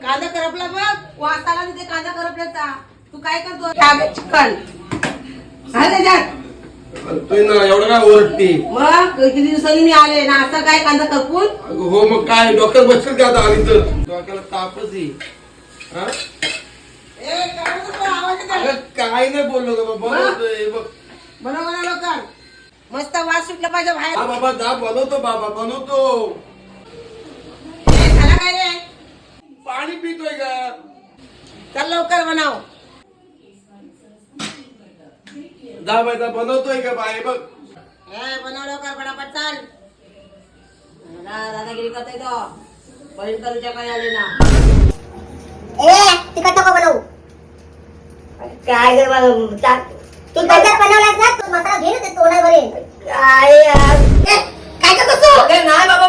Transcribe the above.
कांदा करपला बघ, वास आला तिथे कांदा करपल्याचा. तू काय करतो? चिकन घाल त्याच्यात. तू ना एवढं काय ओरडती? मग किती दिवसांनी मी आले ना, असं काय कांदा करपून? हो मग काय डॉक्टर बसतील का आता आली तर? डोक्याला तापच आहे. हा? अगं, काय नाही बोललो ग बाबा, बनवतोय बघ. बनव लवकर, मस्त वास सुटला पाहिजे बाहेर. हा बाबा जा, बनवतो बाबा, बनवतो. झाला काय रे? पाणी पितोय का? चल लवकर बनव. जा बाई जा, बनवतोय का बाय बघ. बनव लवकर, पटापट चाल. दादागिरी करतोय तो. बहीण करूच्या काय आले ना. तिखट नको बनवू. काय गे तू पंजाब बनवलास ना, तो मसाला घे ना, ते तोंडावर येईल. काय काय करतो? नाही बाबा,